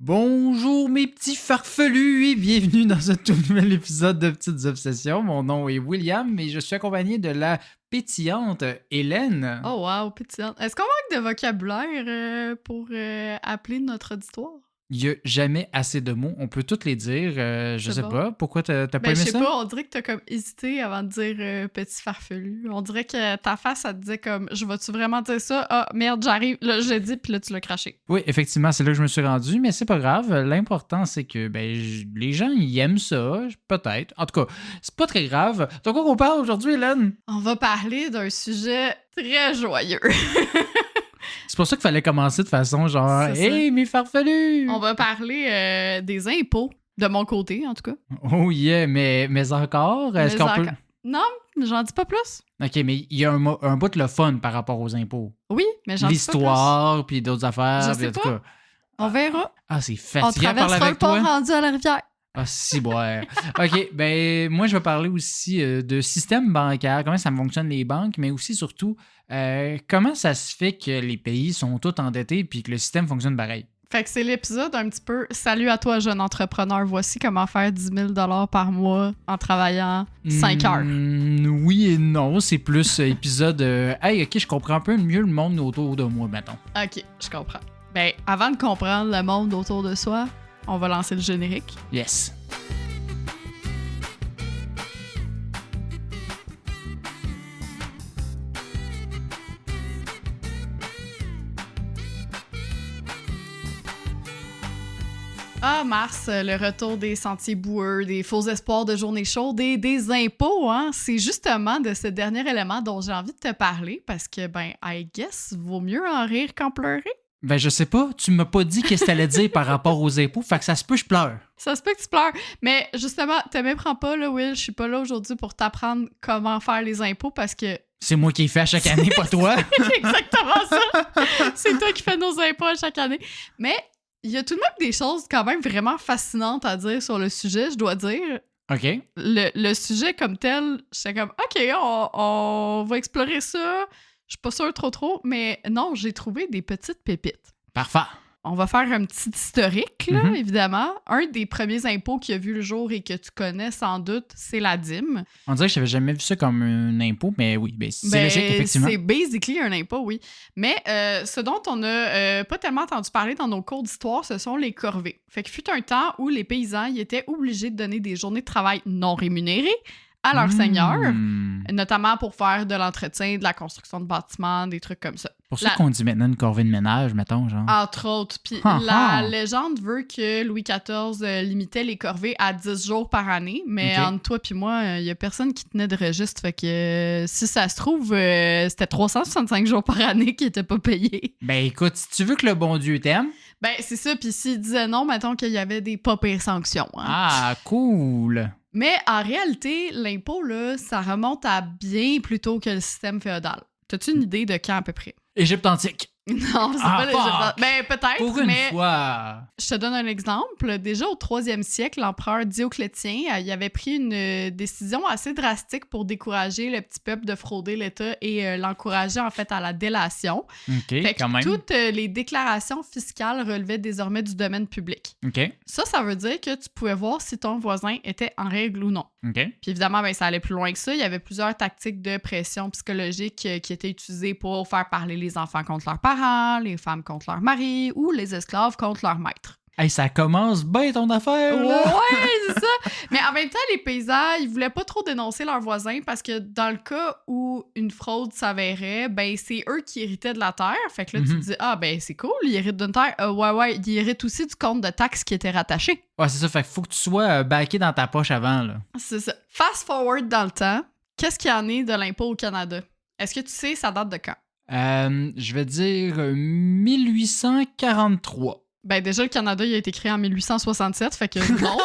Bonjour mes petits farfelus et bienvenue dans un tout nouvel épisode de Petites Obsessions. Mon nom est William et je suis accompagné de la pétillante Hélène. Oh wow, pétillante. Est-ce qu'on manque de vocabulaire pour appeler notre auditoire? Il n'y a jamais assez de mots, on peut toutes les dire. Je sais pas, pourquoi t'as pas aimé ça? Je sais pas, on dirait que t'as comme hésité avant de dire petit farfelu. On dirait que ta face, ça te disait comme, je vais-tu vraiment dire ça? Ah merde, j'arrive, là je l'ai dit, puis là tu l'as craché. Oui, effectivement, c'est là que je me suis rendu, mais c'est pas grave. L'important, c'est que les gens, ils aiment ça, peut-être. En tout cas, c'est pas très grave. De quoi qu'on parle aujourd'hui, Hélène? On va parler d'un sujet très joyeux. C'est pour ça qu'il fallait commencer de façon genre « Hey, mes farfelus! » On va parler des impôts, de mon côté en tout cas. Oh yeah, mais encore? Est-ce qu'on peut... Non, j'en dis pas plus. OK, mais il y a un bout de le fun par rapport aux impôts. Oui, mais j'en dis pas plus. L'histoire, puis d'autres affaires. Je sais en tout pas. cas. On verra. Ah, c'est fatigant On de parler traversera avec le pont toi. rendu à la rivière. Ah, si, ouais. OK, ben moi, je vais parler aussi de système bancaire, comment ça fonctionne les banques, mais aussi, surtout, comment ça se fait que les pays sont tous endettés puis que le système fonctionne pareil. Fait que c'est l'épisode un petit peu « Salut à toi, jeune entrepreneur. Voici comment faire 10 000 par mois en travaillant 5 heures. » Oui et non, c'est plus épisode « Hey, OK, je comprends un peu mieux le monde autour de moi, mettons. » OK, je comprends. Ben, avant de comprendre le monde autour de soi, on va lancer le générique. Yes. Ah, mars, le retour des sentiers boueux, des faux espoirs de journée chaude et des impôts, hein. C'est justement de ce dernier élément dont j'ai envie de te parler parce que, ben, I guess, vaut mieux en rire qu'en pleurer. Ben, je sais pas, tu m'as pas dit qu'est-ce que t'allais dire par rapport aux impôts, fait que ça se peut, je pleure. Ça se peut que tu pleures. Mais justement, te méprends pas, là, Will. Je suis pas là aujourd'hui pour t'apprendre comment faire les impôts parce que. C'est moi qui les fais à chaque année, pas toi. C'est exactement ça. C'est toi qui fais nos impôts à chaque année. Mais il y a tout de même des choses quand même vraiment fascinantes à dire sur le sujet, je dois dire. OK. Le sujet comme tel, j'étais comme, OK, on va explorer ça. Je suis pas sûre trop, mais non, j'ai trouvé des petites pépites. Parfait. On va faire un petit historique, là, évidemment. Un des premiers impôts qui a vu le jour et que tu connais sans doute, c'est la dîme. On dirait que j'avais jamais vu ça comme un impôt, mais oui, c'est logique, effectivement. C'est basically un impôt, oui. Mais ce dont on n'a pas tellement entendu parler dans nos cours d'histoire, ce sont les corvées. Fait que fut un temps où les paysans ils étaient obligés de donner des journées de travail non rémunérées à leur seigneur, notamment pour faire de l'entretien, de la construction de bâtiments, des trucs comme ça. Pour ça qu'on dit maintenant une corvée de ménage, mettons, genre. Entre autres. Puis la légende veut que Louis XIV limitait les corvées à 10 jours par année, mais entre toi puis moi, il y a personne qui tenait de registre, fait que si ça se trouve, c'était 365 jours par année qui n'étaient pas payés. Ben écoute, si tu veux que le bon Dieu t'aime... Ben c'est ça, puis s'il disait non, mettons qu'il y avait des pas pires sanctions. Hein. Ah, cool! Mais en réalité, l'impôt, là, ça remonte à bien plus tôt que le système féodal. T'as-tu une idée de quand à peu près? Égypte antique. Non, c'est pas l'Égypte. Ben, peut-être, pour une fois. Je te donne un exemple. Déjà, au 3e siècle, l'empereur Dioclétien, il avait pris une décision assez drastique pour décourager le petit peuple de frauder l'État et l'encourager, en fait, à la délation. OK, fait que quand même. toutes les déclarations fiscales relevaient désormais du domaine public. OK. Ça veut dire que tu pouvais voir si ton voisin était en règle ou non. OK. Puis évidemment, ben, ça allait plus loin que ça. Il y avait plusieurs tactiques de pression psychologique qui étaient utilisées pour faire parler les enfants contre leurs parents, les femmes contre leurs maris ou les esclaves contre leurs maîtres. Hey, ça commence bien ton affaire, là! Ouais, c'est ça! Mais en même temps, les paysans, ils voulaient pas trop dénoncer leurs voisins parce que dans le cas où une fraude s'avérait, ben c'est eux qui héritaient de la terre. Fait que là, tu te dis, ah ben c'est cool, ils héritent d'une terre. Ouais, ils héritent aussi du compte de taxes qui était rattaché. Ouais, c'est ça. Fait qu'il faut que tu sois backé dans ta poche avant, là. C'est ça. Fast forward dans le temps, qu'est-ce qu'il y en est de l'impôt au Canada? Est-ce que tu sais, ça date de quand? Je vais dire 1843. Ben déjà, le Canada, il a été créé en 1867, fait que non.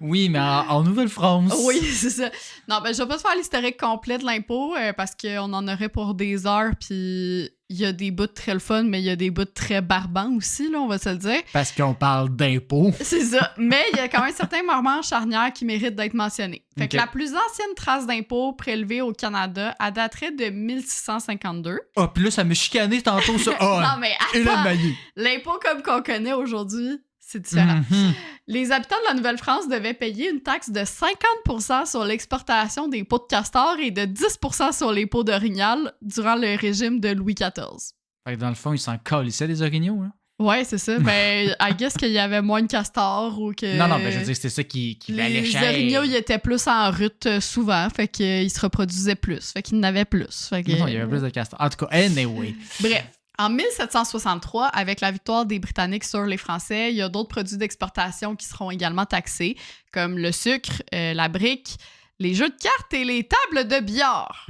Oui, mais en Nouvelle-France. Oui, c'est ça. Non, ben, je vais pas te faire l'historique complet de l'impôt parce qu'on en aurait pour des heures, puis il y a des bouts très le fun, mais il y a des bouts très barbants aussi, là, on va se le dire. Parce qu'on parle d'impôts. C'est ça. Mais il y a quand même certains moments charnières qui méritent d'être mentionnés. Fait que Ok. la plus ancienne trace d'impôt prélevée au Canada, elle daterait de 1652. Ah, puis là, ça me chicanait tantôt sur... Non, Ah, mais et le attends, maillet. l'impôt comme qu'on connaît aujourd'hui, c'est différent. Mhm. Les habitants de la Nouvelle-France devaient payer une taxe de 50% sur l'exportation des peaux de castor et de 10% sur les peaux d'orignal durant le régime de Louis XIV. Fait que dans le fond, ils s'en calissaient des orignaux, là. Ouais, c'est ça. Ben, I guess qu'il y avait moins de castors ou que... Non, mais je veux dire, c'était ça qui valait Les cher. orignaux, ils étaient plus en rut souvent, fait qu'ils se reproduisaient plus, fait qu'ils en avaient plus. Fait que... Non, il y avait plus de castors. En tout cas, anyway. Bref. En 1763, avec la victoire des Britanniques sur les Français, il y a d'autres produits d'exportation qui seront également taxés, comme le sucre, la brique, les jeux de cartes et les tables de billard.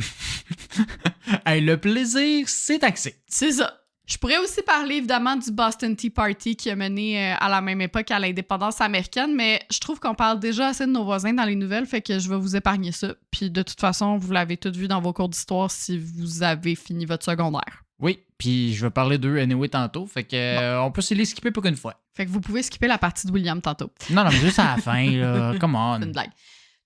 Hey, le plaisir, c'est taxé. C'est ça. Je pourrais aussi parler évidemment du Boston Tea Party qui a mené à la même époque à l'indépendance américaine, mais je trouve qu'on parle déjà assez de nos voisins dans les nouvelles, fait que je vais vous épargner ça. Puis de toute façon, vous l'avez tout vu dans vos cours d'histoire si vous avez fini votre secondaire. Oui, puis je vais parler d'eux anyway tantôt, fait que on peut se les skipper pour une fois. Fait que vous pouvez skipper la partie de William tantôt. Non, mais juste à la fin, là. Come on. C'est une blague.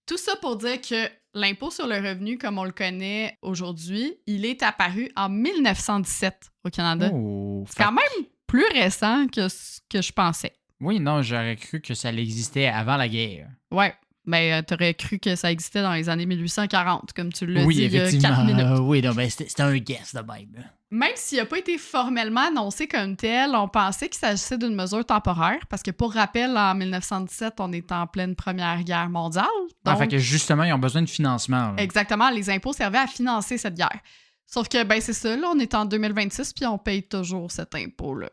Tout ça pour dire que l'impôt sur le revenu, comme on le connaît aujourd'hui, il est apparu en 1917 au Canada. Oh, C'est quand même plus récent que ce que je pensais. Oui, non, j'aurais cru que ça existait avant la guerre. Ouais, mais t'aurais cru que ça existait dans les années 1840, comme tu l'as Oui, dit il y a effectivement. 4 minutes. Oui, non, ben c'était un guess de même. Même s'il n'a pas été formellement annoncé comme tel, on pensait qu'il s'agissait d'une mesure temporaire, parce que pour rappel, en 1917, on est en pleine Première Guerre mondiale. Ah, Donc, fait que justement, ils ont besoin de financement. Là. exactement, les impôts servaient à financer cette guerre. Sauf que, ben c'est ça, là, on est en 2026, puis on paye toujours cet impôt-là.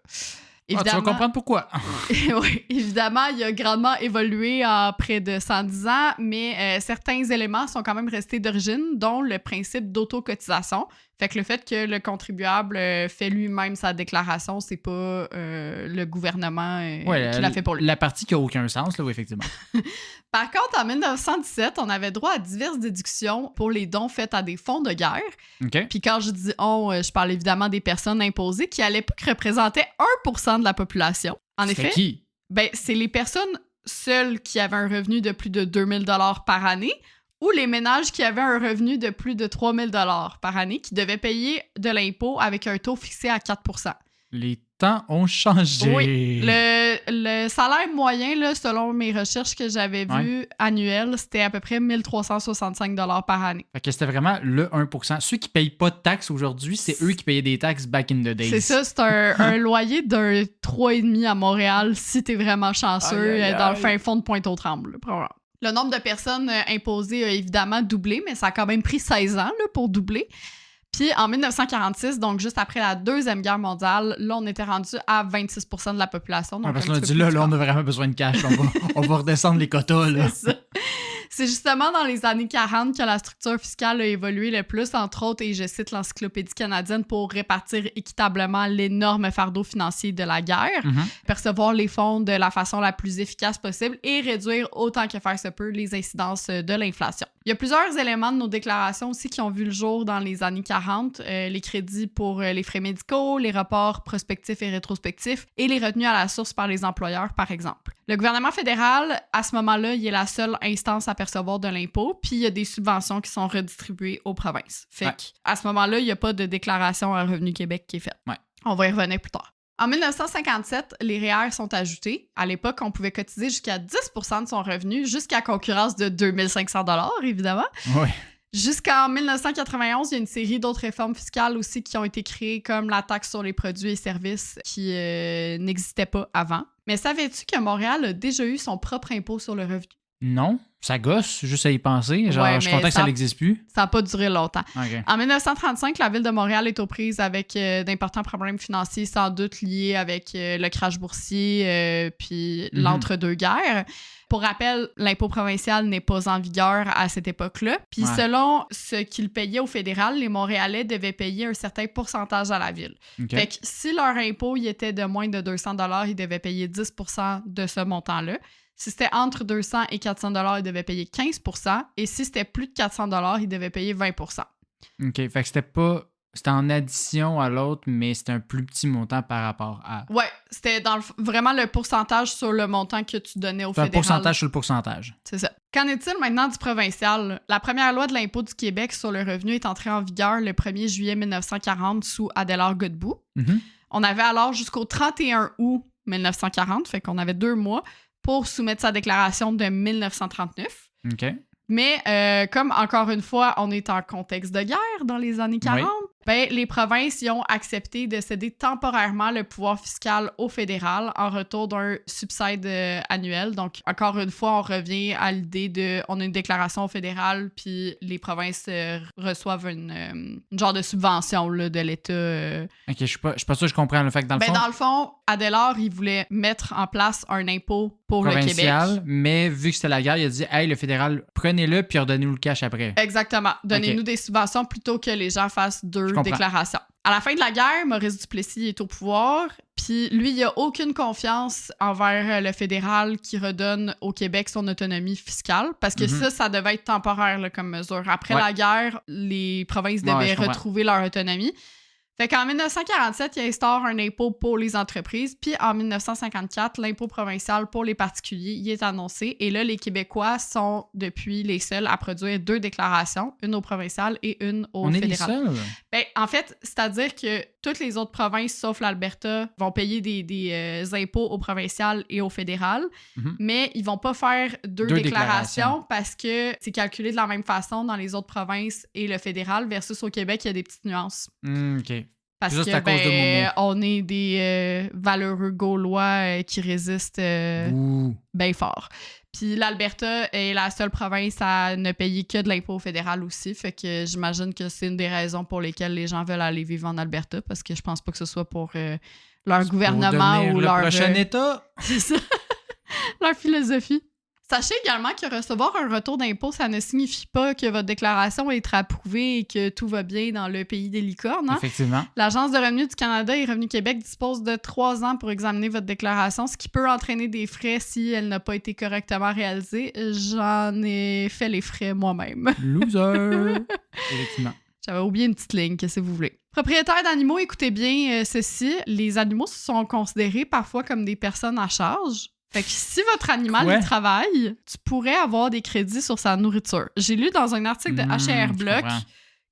Ah, tu vas comprendre pourquoi. Oui, évidemment, il a grandement évolué en près de 110 ans, mais certains éléments sont quand même restés d'origine, dont le principe d'autocotisation. Fait que le fait que le contribuable fait lui-même sa déclaration, c'est pas le gouvernement qui l'a fait pour lui. La partie qui a aucun sens, là, oui, effectivement. Par contre, en 1917, on avait droit à diverses déductions pour les dons faits à des fonds de guerre. OK. Puis quand je dis on, je parle évidemment des personnes imposées qui à l'époque représentaient 1% de la population. En C'était effet, qui? ben, c'est les personnes seules qui avaient un revenu de plus de 2000 $ par année ou les ménages qui avaient un revenu de plus de 3000 $ par année qui devaient payer de l'impôt avec un taux fixé à 4%. Les temps ont changé. Oui, le salaire moyen, là, selon mes recherches que j'avais vues annuel, c'était à peu près 1365 $ par année. Fait que c'était vraiment le 1%. Ceux qui payent pas de taxes aujourd'hui, c'est eux qui payaient des taxes back in the days. C'est ça, c'est un loyer d'un 3,5 à Montréal si t'es vraiment chanceux Aïe, aïe, aïe. dans le fin fond de Pointe-aux-Trembles, probablement. Le nombre de personnes imposées a évidemment doublé, mais ça a quand même pris 16 ans là, pour doubler. Puis en 1946, donc juste après la Deuxième Guerre mondiale, là, on était rendu à 26% de la population. Donc Ouais, parce un qu'on a petit dit peu là, plus on fort. a vraiment besoin de cash. On va redescendre les quotas. Là. C'est ça. C'est justement dans les années 40 que la structure fiscale a évolué le plus, entre autres, et je cite l'Encyclopédie canadienne, pour répartir équitablement l'énorme fardeau financier de la guerre, Mhm. percevoir les fonds de la façon la plus efficace possible et réduire autant que faire se peut les incidences de l'inflation. Il y a plusieurs éléments de nos déclarations aussi qui ont vu le jour dans les années 40, les crédits pour les frais médicaux, les reports prospectifs et rétrospectifs et les retenues à la source par les employeurs, par exemple. Le gouvernement fédéral, à ce moment-là, il est la seule instance à percevoir de l'impôt, puis il y a des subventions qui sont redistribuées aux provinces. Fait qu'à ce moment-là, il n'y a pas de déclaration à Revenu Québec qui est faite. Ouais. On va y revenir plus tard. En 1957, les REER sont ajoutés. À l'époque, on pouvait cotiser jusqu'à 10% de son revenu, jusqu'à concurrence de 2500 $, évidemment. Ouais. Jusqu'en 1991, il y a une série d'autres réformes fiscales aussi qui ont été créées, comme la taxe sur les produits et services qui n'existait pas avant. Mais savais-tu que Montréal a déjà eu son propre impôt sur le revenu? Non, ça gosse, juste à y penser. Genre, Ouais, je suis mais content que ça ça- n'existe plus. Ça n'a pas duré longtemps. OK. En 1935, la ville de Montréal est aux prises avec d'importants problèmes financiers, sans doute liés avec le crash boursier puis Mhm. l'entre-deux-guerres. Pour rappel, l'impôt provincial n'est pas en vigueur à cette époque-là. Puis Ouais. selon ce qu'ils payaient au fédéral, les Montréalais devaient payer un certain pourcentage à la ville. OK. Fait que si leur impôt il était de moins de 200 $, ils devaient payer 10% de ce montant-là. Si c'était entre 200 et 400 $, il devait payer 15 %. Et si c'était plus de 400 $, il devait payer 20 %. OK. Fait que c'était en addition à l'autre, mais c'était un plus petit montant par rapport à... Ouais, c'était vraiment le pourcentage sur le montant que tu donnais au fédéral. Un pourcentage sur le pourcentage. C'est ça. Qu'en est-il maintenant du provincial? La première loi de l'impôt du Québec sur le revenu est entrée en vigueur le 1er juillet 1940 sous Adélard Godbout. Mm-hmm. On avait alors jusqu'au 31 août 1940, fait qu'on avait 2 mois, pour soumettre sa déclaration de 1939. OK. Mais comme, encore une fois, on est en contexte de guerre dans les années 40, ben, les provinces y ont accepté de céder temporairement le pouvoir fiscal au fédéral en retour d'un subside annuel. Donc, encore une fois, on revient à l'idée de... On a une déclaration au fédéral, puis les provinces reçoivent une genre de subvention là, de l'État. OK, je suis pas sûr que je comprends le fait que dans le fond, Adélard, il voulait mettre en place un impôt pour le Québec. Mais vu que c'était la guerre, il a dit « Hey, le fédéral, prenez-le puis redonnez-nous le cash après. » Exactement. Donnez-nous des subventions plutôt que les gens fassent 2 déclarations. À la fin de la guerre, Maurice Duplessis est au pouvoir, puis lui, il a aucune confiance envers le fédéral qui redonne au Québec son autonomie fiscale, parce que ça devait être temporaire là, comme mesure. Après la guerre, les provinces devaient retrouver leur autonomie. Fait qu'en 1947, il instaure un impôt pour les entreprises, puis en 1954, l'impôt provincial pour les particuliers y est annoncé. Et là, les Québécois sont depuis les seuls à produire 2 déclarations, une au provincial et une au fédéral. On est les seuls? Ben, en fait, c'est-à-dire que toutes les autres provinces, sauf l'Alberta, vont payer des impôts au provincial et au fédéral, mais ils vont pas faire 2 déclarations parce que c'est calculé de la même façon dans les autres provinces et le fédéral, versus au Québec, il y a des petites nuances. OK. Parce que on est des valeureux Gaulois qui résistent bien fort. Puis l'Alberta est la seule province à ne payer que de l'impôt fédéral aussi. Fait que j'imagine que c'est une des raisons pour lesquelles les gens veulent aller vivre en Alberta, parce que je pense pas que ce soit pour leur gouvernement ou leur... prochain État. C'est ça. Leur philosophie. Sachez également que recevoir un retour d'impôt, ça ne signifie pas que votre déclaration va être approuvée et que tout va bien dans le pays des licornes. Hein? Effectivement. L'Agence de revenus du Canada et Revenu Québec dispose de 3 ans pour examiner votre déclaration, ce qui peut entraîner des frais si elle n'a pas été correctement réalisée. J'en ai fait les frais moi-même. Loser! Effectivement. J'avais oublié une petite ligne, qu'est-ce que vous voulez. Propriétaires d'animaux, écoutez bien ceci. Les animaux sont considérés parfois comme des personnes à charge. Fait que si votre animal y travaille, tu pourrais avoir des crédits sur sa nourriture. J'ai lu dans un article de H&R Block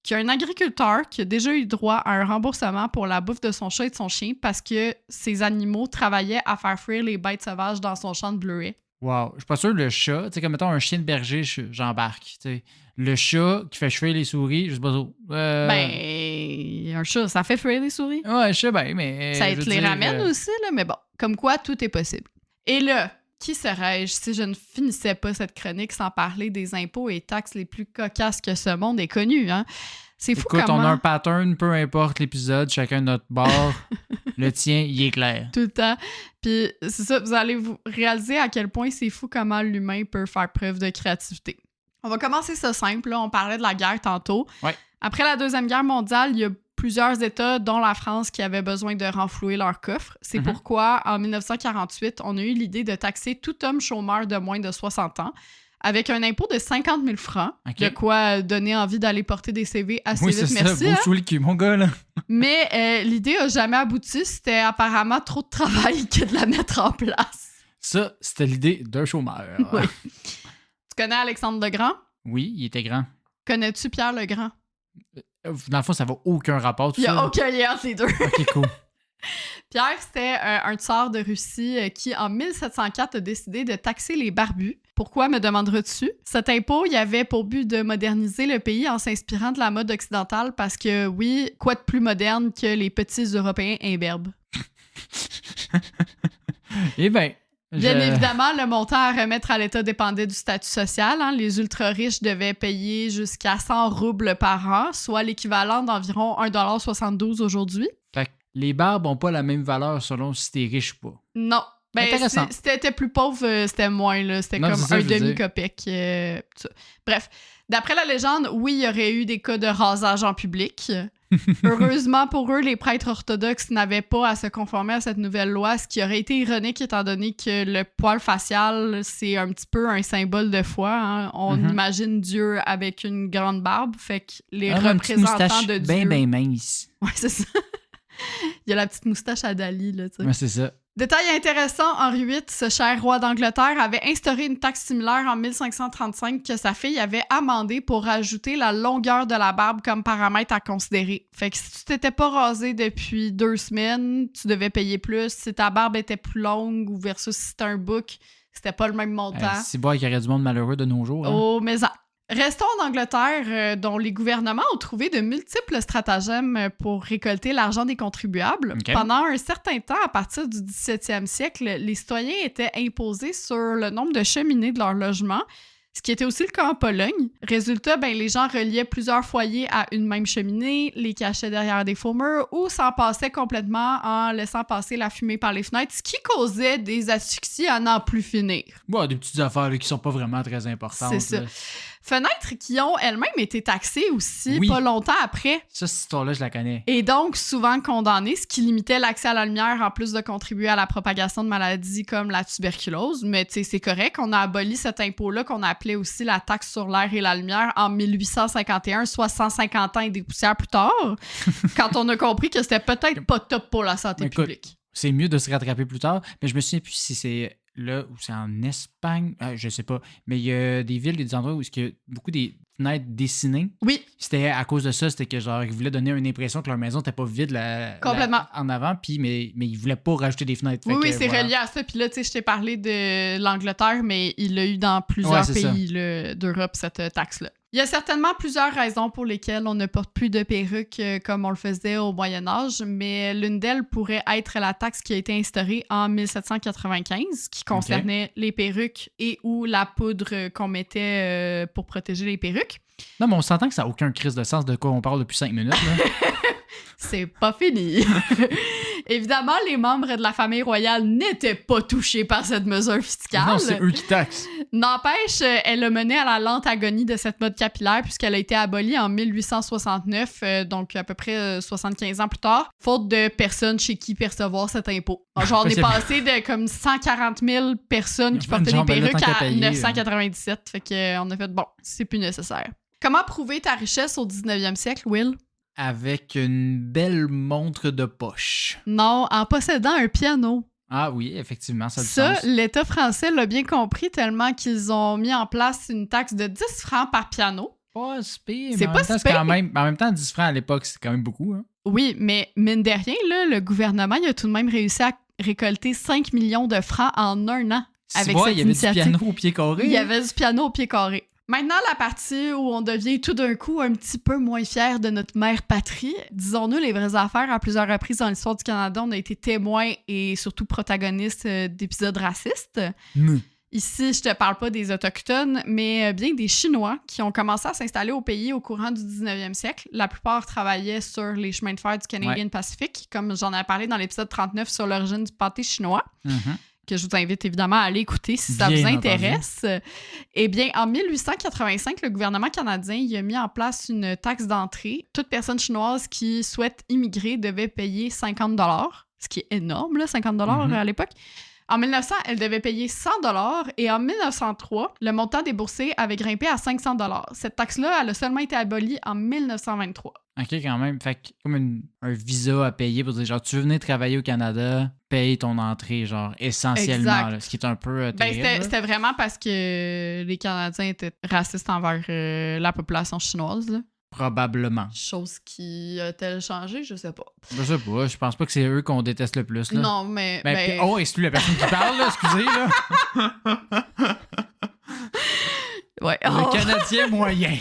qu'il y a un agriculteur qui a déjà eu droit à un remboursement pour la bouffe de son chat et de son chien parce que ses animaux travaillaient à faire fuir les bêtes sauvages dans son champ de bleuets. Wow. Je suis pas sûr le chat, tu sais, comme mettons un chien de berger, j'embarque. T'sais. Le chat qui fait fuir les souris, je sais pas trop. Ben, un chat, ça fait fuir les souris. Ouais, je sais bien, mais... Ça te les ramène aussi, là, mais bon, comme quoi, tout est possible. Et là, qui serais-je si je ne finissais pas cette chronique sans parler des impôts et taxes les plus cocasses que ce monde ait connu, hein? C'est fou. Écoute, on a un pattern, peu importe l'épisode, chacun de notre bord. Le tien, il est clair. Tout le temps. Puis c'est ça, vous allez vous réaliser à quel point c'est fou comment l'humain peut faire preuve de créativité. On va commencer ça simple, là. On parlait de la guerre tantôt. Ouais. Après la Deuxième Guerre mondiale, il y a plusieurs États, dont la France, qui avaient besoin de renflouer leurs coffres. C'est pourquoi, en 1948, on a eu l'idée de taxer tout homme chômeur de moins de 60 ans avec un impôt de 50 000 francs, de quoi donner envie d'aller porter des CV assez vite. Oui, c'est merci. Ça, bouge le cul, mon gars, là. Mais l'idée n'a jamais abouti. C'était apparemment trop de travail que de la mettre en place. Ça, c'était l'idée d'un chômeur. Oui. Tu connais Alexandre Legrand? Oui, il était grand. Connais-tu Pierre Legrand? Dans le fond, ça n'a aucun rapport, tout ça. Il n'y a aucun lien entre les deux. OK, cool. Pierre, c'était un tsar de Russie qui, en 1704, a décidé de taxer les barbus. Pourquoi, me demanderas-tu? Cet impôt, il avait pour but de moderniser le pays en s'inspirant de la mode occidentale parce que, oui, quoi de plus moderne que les petits Européens imberbes? Eh bien... Bien évidemment, le montant à remettre à l'État dépendait du statut social. Hein. Les ultra-riches devaient payer jusqu'à 100 roubles par an, soit l'équivalent d'environ 1,72 $ aujourd'hui. Fait que les barbes n'ont pas la même valeur selon si t'es riche ou pas. Non. Ben, si t'étais plus pauvre, c'était moins. Là. C'était comme un demi-copec. Bref, d'après la légende, oui, il y aurait eu des cas de rasage en public. Heureusement pour eux, les prêtres orthodoxes n'avaient pas à se conformer à cette nouvelle loi, ce qui aurait été ironique étant donné que le poil facial, c'est un petit peu un symbole de foi. Hein. On imagine Dieu avec une grande barbe, fait que les représentants de Dieu... ben mince. Ouais, c'est ça. Il y a la petite moustache à Dali, là, tu sais. Ouais, c'est ça. Détail intéressant, Henri VIII, ce cher roi d'Angleterre, avait instauré une taxe similaire en 1535 que sa fille avait amendée pour rajouter la longueur de la barbe comme paramètre à considérer. Fait que si tu t'étais pas rasé depuis 2 semaines, tu devais payer plus. Si ta barbe était plus longue ou versus si c'était un bouc, c'était pas le même montant. C'est bon qu'il y aurait du monde malheureux de nos jours. Hein? Oh, mais ça... Restons en Angleterre, dont les gouvernements ont trouvé de multiples stratagèmes pour récolter l'argent des contribuables. Okay. Pendant un certain temps, à partir du 17e siècle, les citoyens étaient imposés sur le nombre de cheminées de leur logement, ce qui était aussi le cas en Pologne. Résultat, les gens reliaient plusieurs foyers à une même cheminée, les cachaient derrière des faux murs ou s'en passaient complètement en laissant passer la fumée par les fenêtres, ce qui causait des asphyxies à n'en plus finir. Bon, des petites affaires là, qui sont pas vraiment très importantes. C'est ça. Là. Fenêtres qui ont elles-mêmes été taxées aussi pas longtemps après. Ça, cette histoire-là, je la connais. Et donc souvent condamnées, ce qui limitait l'accès à la lumière en plus de contribuer à la propagation de maladies comme la tuberculose. Mais tu sais, c'est correct, on a aboli cet impôt-là qu'on appelait aussi la taxe sur l'air et la lumière en 1851, soit 150 ans et des poussières plus tard, quand on a compris que c'était peut-être pas top pour la santé publique. C'est mieux de se rattraper plus tard, mais je me souviens plus si c'est... Là, où c'est en Espagne, je sais pas, mais il y a des villes, des endroits où il y a beaucoup des fenêtres dessinées. Oui. C'était à cause de ça, c'était que genre ils voulaient donner une impression que leur maison n'était pas vide complètement en avant, puis mais ils voulaient pas rajouter des fenêtres. Oui, c'est relié à ça. Puis là, tu sais, je t'ai parlé de l'Angleterre, mais il l'a eu dans plusieurs pays d'Europe, cette taxe-là. Il y a certainement plusieurs raisons pour lesquelles on ne porte plus de perruques comme on le faisait au Moyen Âge, mais l'une d'elles pourrait être la taxe qui a été instaurée en 1795, qui concernait les perruques et ou la poudre qu'on mettait pour protéger les perruques. Non, mais on s'entend que ça n'a aucun crise de sens de quoi on parle depuis 5 minutes. Là. C'est pas fini. Évidemment, les membres de la famille royale n'étaient pas touchés par cette mesure fiscale. Non, c'est eux qui taxent. N'empêche, elle a mené à la lente agonie de cette mode capillaire puisqu'elle a été abolie en 1869, donc à peu près 75 ans plus tard, faute de personnes chez qui percevoir cet impôt. Genre, on est passé de comme 140 000 personnes qui portaient des perruques à 997. Fait qu'on a fait, bon, c'est plus nécessaire. Comment prouver ta richesse au 19e siècle, Will? Avec une belle montre de poche. Non, en possédant un piano. Ah oui, effectivement, ça a du sens. Ça, l'État français l'a bien compris tellement qu'ils ont mis en place une taxe de 10 francs par piano. Pas si pire, c'est mais pas si pire. en même temps, 10 francs à l'époque, c'est quand même beaucoup. Hein? Oui, mais mine de rien, là, le gouvernement il a tout de même réussi à récolter 5 millions de francs en un an avec cette initiative. Il y avait du piano au pied carré. Il y avait du piano au pied carré. Maintenant, la partie où on devient tout d'un coup un petit peu moins fier de notre mère patrie. Disons-nous les vraies affaires, à plusieurs reprises dans l'histoire du Canada, on a été témoins et surtout protagonistes d'épisodes racistes. Ici, je te parle pas des Autochtones, mais bien des Chinois qui ont commencé à s'installer au pays au courant du 19e siècle. La plupart travaillaient sur les chemins de fer du Canadian Pacific, comme j'en ai parlé dans l'épisode 39 sur l'origine du pâté chinois. Que je vous invite évidemment à aller écouter si ça vous intéresse. Eh bien, en 1885, le gouvernement canadien il a mis en place une taxe d'entrée. Toute personne chinoise qui souhaite immigrer devait payer 50 $, ce qui est énorme, là, 50 $ à l'époque. En 1900, elle devait payer 100 $ et en 1903, le montant déboursé avait grimpé à 500 $. Cette taxe-là, elle a seulement été abolie en 1923. OK, quand même. Fait que comme un visa à payer pour dire, genre, tu veux venir travailler au Canada, paye ton entrée, genre, essentiellement. Là, ce qui est un peu terrible. C'était vraiment parce que les Canadiens étaient racistes envers la population chinoise, là. Probablement. Chose qui a-t-elle changé? Je sais pas. Je sais pas. Je pense pas que c'est eux qu'on déteste le plus. Là. Non, mais... Oh, excuse la personne qui parle, là. Excusez, là. Ouais. Le Canadien moyen.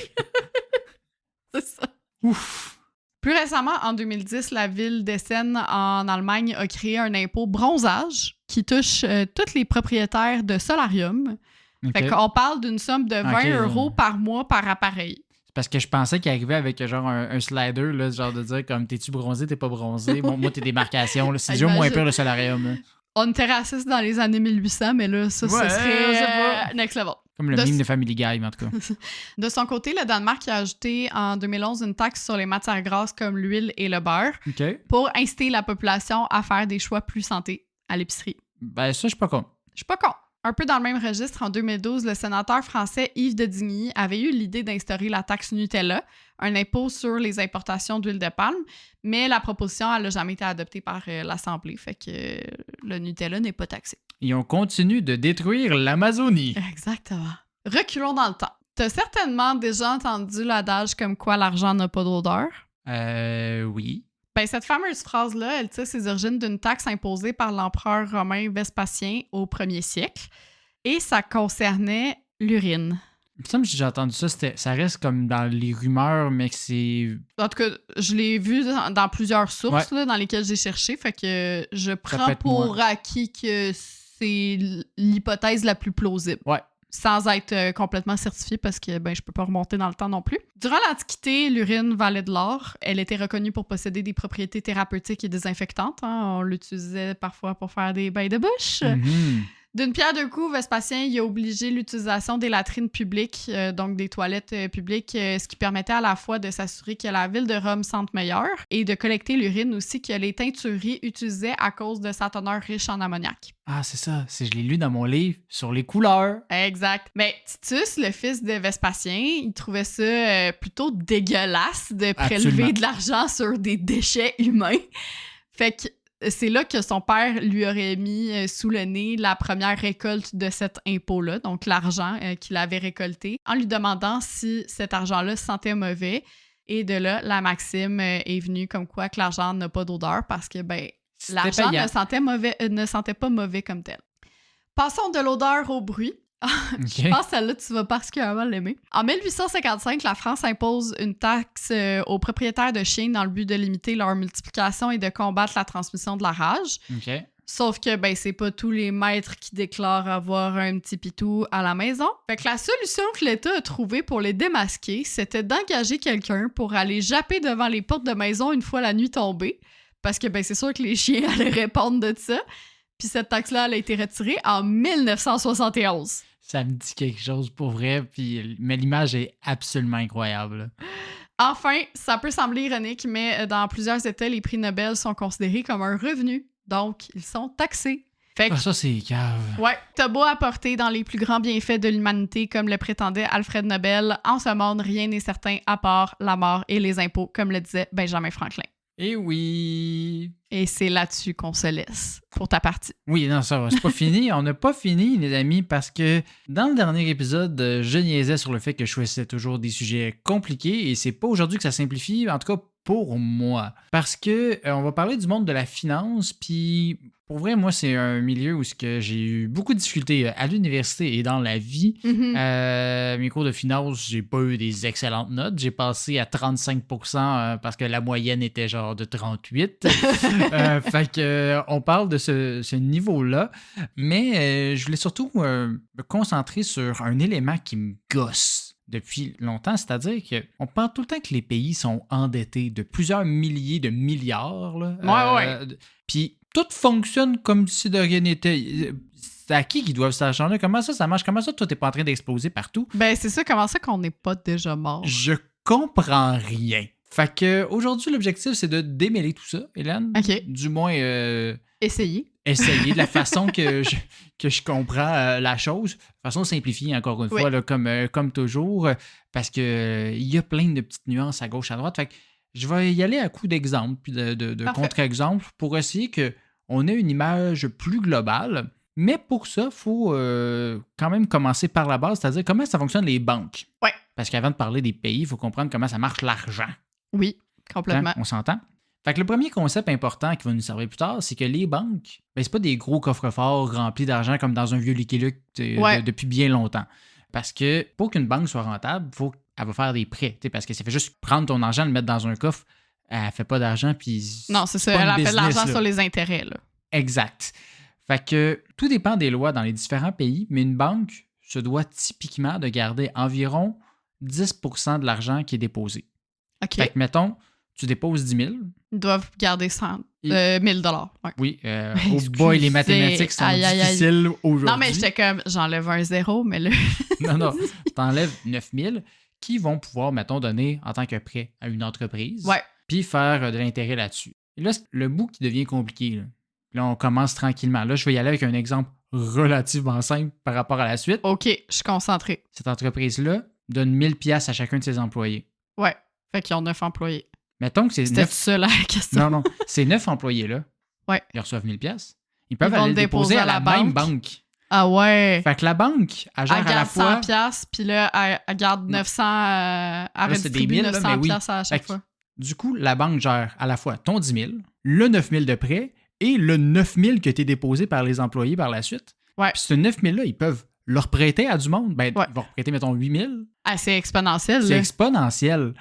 C'est ça. Ouf. Plus récemment, en 2010, la ville d'Essen, en Allemagne, a créé un impôt bronzage qui touche tous les propriétaires de solarium. Okay. Fait qu'on parle d'une somme de 20 € par mois par appareil. Parce que je pensais qu'il arrivait avec genre un slider, là, genre de dire comme t'es-tu bronzé, t'es pas bronzé. Bon, moi, t'es démarcation. Là, c'est déjà moins pire le solarium. Là. On était raciste dans les années 1800, mais là, ça serait next level. Comme le meme de Family Guy, mais en tout cas. De son côté, le Danemark a ajouté en 2011 une taxe sur les matières grasses comme l'huile et le beurre OK. pour inciter la population à faire des choix plus santé à l'épicerie. Ben, ça, je suis pas con. Je suis pas con. Un peu dans le même registre, en 2012, le sénateur français Yves de Digny avait eu l'idée d'instaurer la taxe Nutella, un impôt sur les importations d'huile de palme, mais la proposition, elle n'a jamais été adoptée par l'Assemblée, fait que le Nutella n'est pas taxé. Et on continue de détruire l'Amazonie. Exactement. Reculons dans le temps. T'as certainement déjà entendu l'adage comme quoi l'argent n'a pas d'odeur. Oui. Ben, cette fameuse phrase-là, elle tire ses origines d'une taxe imposée par l'empereur romain Vespasien au 1er siècle. Et ça concernait l'urine. Il me semble que j'ai entendu ça, ça reste comme dans les rumeurs, mais que c'est... En tout cas, je l'ai vu dans plusieurs sources Ouais. là, dans lesquelles j'ai cherché. Fait que je peut prends être pour moi. acquis que c'est l'hypothèse la plus plausible. Ouais. Sans être complètement certifiée parce que je peux pas remonter dans le temps non plus. Durant l'Antiquité, l'urine valait de l'or. Elle était reconnue pour posséder des propriétés thérapeutiques et désinfectantes. Hein. On l'utilisait parfois pour faire des bains de bouche. Mhm. D'une pierre deux coups, Vespasien il a obligé l'utilisation des latrines publiques, donc des toilettes publiques, ce qui permettait à la fois de s'assurer que la ville de Rome sente meilleure et de collecter l'urine aussi que les teintureries utilisaient à cause de sa teneur riche en ammoniac. Ah, c'est ça. Je l'ai lu dans mon livre sur les couleurs. Exact. Mais Titus, le fils de Vespasien, il trouvait ça plutôt dégueulasse de prélever Absolument. de l'argent sur des déchets humains. Fait que c'est là que son père lui aurait mis sous le nez la première récolte de cet impôt-là, donc l'argent qu'il avait récolté, en lui demandant si cet argent-là sentait mauvais. Et de là, la maxime est venue comme quoi que l'argent n'a pas d'odeur parce que, C'était l'argent payant. ne sentait pas mauvais comme tel. Passons de l'odeur au bruit. Je pense que celle-là, tu vas particulièrement l'aimer. En 1855, la France impose une taxe aux propriétaires de chiens dans le but de limiter leur multiplication et de combattre la transmission de la rage. OK. Sauf que, c'est pas tous les maîtres qui déclarent avoir un petit pitou à la maison. Fait que la solution que l'État a trouvée pour les démasquer, c'était d'engager quelqu'un pour aller japper devant les portes de maison une fois la nuit tombée. Parce que, c'est sûr que les chiens allaient répondre de ça. Puis cette taxe-là, elle a été retirée en 1971. Ça me dit quelque chose pour vrai, mais l'image est absolument incroyable. Enfin, ça peut sembler ironique, mais dans plusieurs États, les prix Nobel sont considérés comme un revenu. Donc, ils sont taxés. Fait que, Ah, ça, c'est cave. ouais, t'as beau apporter dans les plus grands bienfaits de l'humanité, comme le prétendait Alfred Nobel, en ce monde, rien n'est certain à part la mort et les impôts, comme le disait Benjamin Franklin. Eh oui. Et c'est là-dessus qu'on se laisse pour ta partie. Oui, non, ça va, c'est pas fini. On n'a pas fini, les amis, parce que dans le dernier épisode, je niaisais sur le fait que je choisissais toujours des sujets compliqués et c'est pas aujourd'hui que ça simplifie, en tout cas pour moi. Parce que on va parler du monde de la finance, puis pour vrai, moi, c'est un milieu où j'ai eu beaucoup de difficultés à l'université et dans la vie. Mes cours de finance, j'ai pas eu des excellentes notes. J'ai passé à 35% parce que la moyenne était genre de 38. Fait que on parle de ce niveau-là. Mais je voulais surtout me concentrer sur un élément qui me gosse depuis longtemps, c'est-à-dire qu'on parle tout le temps que les pays sont endettés de plusieurs milliers de milliards. Là, Ouais. Puis tout fonctionne comme si de rien n'était. C'est à qui doivent cet argent-là? Comment ça marche? Comment ça, toi, t'es pas en train d'exploser partout? C'est ça, comment ça qu'on n'est pas déjà mort? Je comprends rien. Fait que aujourd'hui, l'objectif, c'est de démêler tout ça, Hélène. OK. Du moins, Essayez. essayer de la façon que je comprends la chose. De façon simplifiée, encore une fois, là, comme toujours, parce que il y a plein de petites nuances à gauche, à droite. Fait que je vais y aller à coup d'exemple, puis de contre-exemple, pour essayer qu'on ait une image plus globale. Mais pour ça, il faut quand même commencer par la base, c'est-à-dire comment ça fonctionne les banques. Ouais. Parce qu'avant de parler des pays, il faut comprendre comment ça marche l'argent. Oui, complètement. On s'entend? Fait que le premier concept important qui va nous servir plus tard, c'est que les banques, c'est pas des gros coffres-forts remplis d'argent comme dans un vieux Lucky Luke depuis bien longtemps. Parce que pour qu'une banque soit rentable, elle va faire des prêts. Parce que ça fait juste prendre ton argent, le mettre dans un coffre, elle fait pas d'argent, puis... Non, c'est ça, elle a fait de l'argent sur les intérêts, là. Exact. Fait que tout dépend des lois dans les différents pays, mais une banque se doit typiquement de garder environ 10% de l'argent qui est déposé. OK. Fait que, mettons, tu déposes 10 000. Ils doivent garder 1000 $. Ouais. Oui, oh boy, les mathématiques sont difficiles aujourd'hui. Non, mais j'étais comme, j'enlève un zéro, mais là... non, t'enlèves 9 000 qui vont pouvoir, mettons, donner en tant que prêt à une entreprise, puis faire de l'intérêt là-dessus. Et là, c'est le bout qui devient compliqué. Là, on commence tranquillement. Là, je vais y aller avec un exemple relativement simple par rapport à la suite. OK, je suis concentrée. Cette entreprise-là donne 1000 pièces à chacun de ses employés. Ouais, fait qu'ils ont 9 employés. Mettons que c'est C'était 9... ça la question. Non, ces 9 employés-là, ils reçoivent 1000 pièces. Ils peuvent aller le déposer à la même banque. Ah ouais. Fait que la banque, elle gère à la fois... Elle garde 100 $, puis là, elle garde 900... elle redistribue 900 $, à chaque fois. Du coup, la banque gère à la fois ton 10 000, le 9 000 de prêt et le 9 000 que tu es déposé par les employés par la suite. Ouais. Puis ce 9 000-là, ils peuvent leur prêter à du monde. Ben, ils vont prêter, mettons, 8 000. Ah, c'est exponentiel. C'est exponentiel.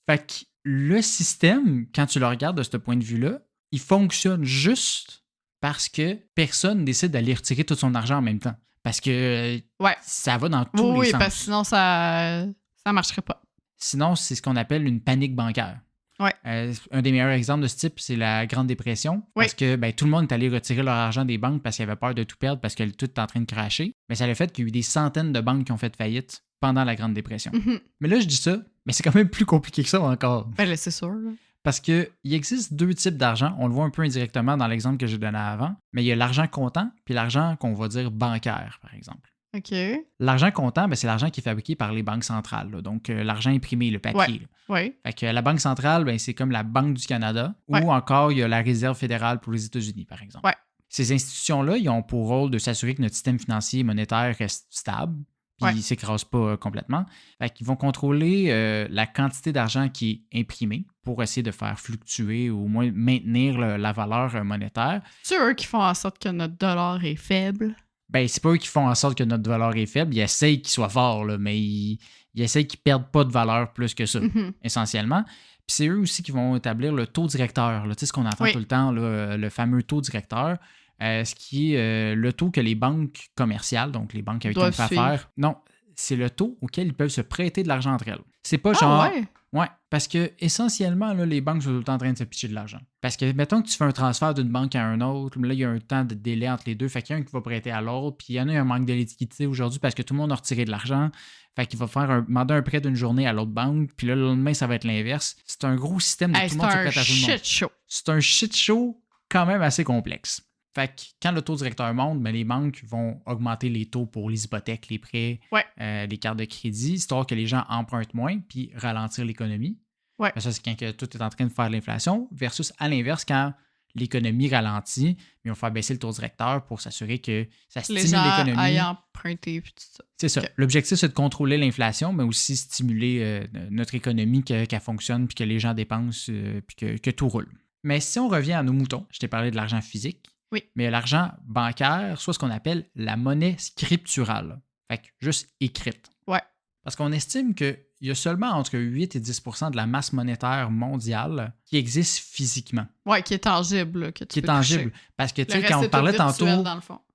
Fait que le système, quand tu le regardes de ce point de vue-là, il fonctionne juste parce que personne décide d'aller retirer tout son argent en même temps. Parce que ça va dans tous les sens. Oui, parce que sinon, ça marcherait pas. Sinon, c'est ce qu'on appelle une panique bancaire. Ouais. Un des meilleurs exemples de ce type, c'est la Grande Dépression. Parce que tout le monde est allé retirer leur argent des banques parce qu'ils avaient peur de tout perdre parce que tout est en train de crasher. Mais ça a le fait qu'il y a eu des centaines de banques qui ont fait faillite pendant la Grande Dépression. Mm-hmm. Mais là, je dis ça, mais c'est quand même plus compliqué que ça encore. Ben là, c'est sûr. Là. Parce qu'il existe deux types d'argent. On le voit un peu indirectement dans l'exemple que j'ai donné avant. Mais il y a l'argent comptant puis l'argent qu'on va dire bancaire, par exemple. OK. L'argent comptant, c'est l'argent qui est fabriqué par les banques centrales. Là. Donc, l'argent imprimé, le papier. Oui. Fait que la Banque centrale, c'est comme la Banque du Canada ou encore il y a la Réserve fédérale pour les États-Unis, par exemple. Ouais. Ces institutions-là, ils ont pour rôle de s'assurer que notre système financier et monétaire reste stable puis il ne s'écrase pas complètement. Fait qu'ils vont contrôler la quantité d'argent qui est imprimée pour essayer de faire fluctuer ou au moins maintenir la valeur monétaire. C'est eux qui font en sorte que notre dollar est faible. C'est pas eux qui font en sorte que notre valeur est faible. Ils essayent qu'il soit fort, là, mais ils essayent qu'ils ne perdent pas de valeur plus que ça, essentiellement. Puis c'est eux aussi qui vont établir le taux directeur. Là. Tu sais ce qu'on entend tout le temps, là, le fameux taux directeur, ce qui est le taux que les banques commerciales, donc les banques avec qui on fait affaire, non, c'est le taux auquel ils peuvent se prêter de l'argent entre elles. C'est pas genre... Ouais, parce que essentiellement, là, les banques sont tout le temps en train de se pitcher de l'argent. Parce que, mettons que tu fais un transfert d'une banque à un autre, là, il y a un temps de délai entre les deux, fait qu'il y a un qui va prêter à l'autre, puis il y en a un manque de liquidité aujourd'hui parce que tout le monde a retiré de l'argent, fait qu'il va demander un prêt d'une journée à l'autre banque, puis là, le lendemain, ça va être l'inverse. C'est un gros système de tout le monde se prête à tout le monde. C'est un shit show quand même assez complexe. Fait que quand le taux directeur monte, les banques vont augmenter les taux pour les hypothèques, les prêts, les cartes de crédit, histoire que les gens empruntent moins puis ralentir l'économie. Ouais. Ça, c'est quand que tout est en train de faire de l'inflation, versus à l'inverse, quand l'économie ralentit, ils vont faire baisser le taux directeur pour s'assurer que ça stimule l'économie. Les gens aillent emprunter puis tout ça. C'est ça. L'objectif, c'est de contrôler l'inflation, mais aussi stimuler notre économie, qu'elle fonctionne puis que les gens dépensent puis que tout roule. Mais si on revient à nos moutons, je t'ai parlé de l'argent physique. Oui. Mais l'argent bancaire, soit ce qu'on appelle la monnaie scripturale. Fait que juste écrite. Ouais. Parce qu'on estime qu'il y a seulement entre 8 et 10 % de la masse monétaire mondiale qui existe physiquement. Ouais, qui est tangible. Là, qui est tangible. Parce que, tu sais, quand on parlait tantôt,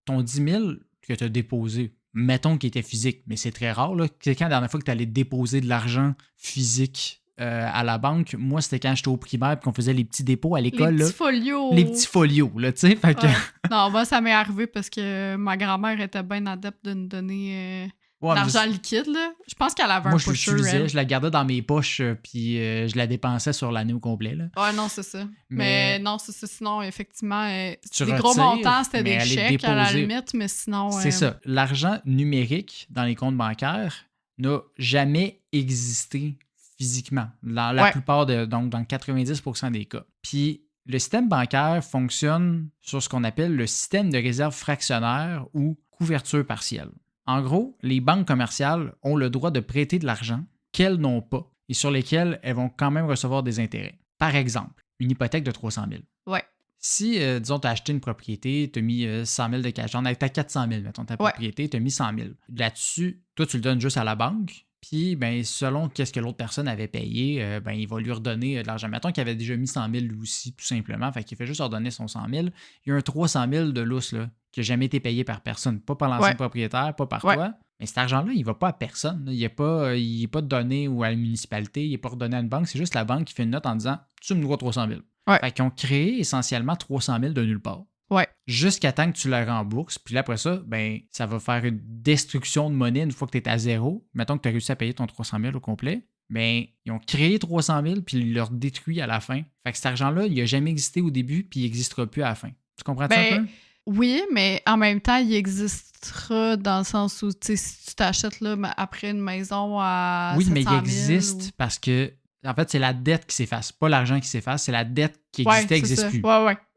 ton 10 000 que tu as déposé, mettons qu'il était physique, mais c'est très rare. Là. C'est quand la dernière fois que tu allais déposer de l'argent physique à la banque, moi, c'était quand j'étais au primaire et qu'on faisait les petits dépôts à l'école. Les petits folios. Les petits folios, là, tu sais. Que... Non, moi, ça m'est arrivé parce que ma grand-mère était bien adepte de nous donner l'argent liquide, là. Je pense qu'elle avait un pusher. Moi, je l'utilisais, je la gardais dans mes poches puis je la dépensais sur l'année au complet, là. Ouais, non, c'est ça. Mais non, c'est ça. Sinon, effectivement, des gros montants, c'était des chèques à la limite, mais sinon... C'est ça. L'argent numérique dans les comptes bancaires n'a jamais existé physiquement, dans la plupart donc dans 90% des cas. Puis le système bancaire fonctionne sur ce qu'on appelle le système de réserve fractionnaire ou couverture partielle. En gros, les banques commerciales ont le droit de prêter de l'argent qu'elles n'ont pas et sur lesquels elles vont quand même recevoir des intérêts. Par exemple, une hypothèque de 300 000. Ouais. Si, disons, tu as acheté une propriété, tu as mis 100 000 de cash, tu as 400 000, mettons, ta propriété, tu as mis 100 000. Là-dessus, toi, tu le donnes juste à la banque. Puis, selon qu'est-ce que l'autre personne avait payé, il va lui redonner de l'argent. Mettons qu'il avait déjà mis 100 000 lui aussi, tout simplement. Fait qu'il fait juste redonner son 100 000. Il y a un 300 000 de lousse, là, qui n'a jamais été payé par personne. Pas par l'ancien propriétaire, pas par toi, Mais cet argent-là, il ne va pas à personne. Là. Il n'est pas donné ou à la municipalité, il n'est pas redonné à une banque. C'est juste la banque qui fait une note en disant « Tu me dois 300 000 ». Ouais. Fait qu'ils ont créé essentiellement 300 000 de nulle part. Ouais. Jusqu'à temps que tu la rembourses. Puis là, après ça, ben, ça va faire une destruction de monnaie une fois que tu es à zéro. Mettons que tu as réussi à payer ton 300 000 au complet. Ben, ils ont créé 300 000 puis ils l'ont détruit à la fin. Fait que cet argent-là, il n'a jamais existé au début puis il n'existera plus à la fin. Tu comprends ça un peu? Oui, mais en même temps, il existera dans le sens où, tu sais, si tu t'achètes là, après une maison à 700 000... Oui, mais il existe parce que, en fait, c'est la dette qui s'efface, pas l'argent qui s'efface, c'est la dette qui existait, n'existe plus,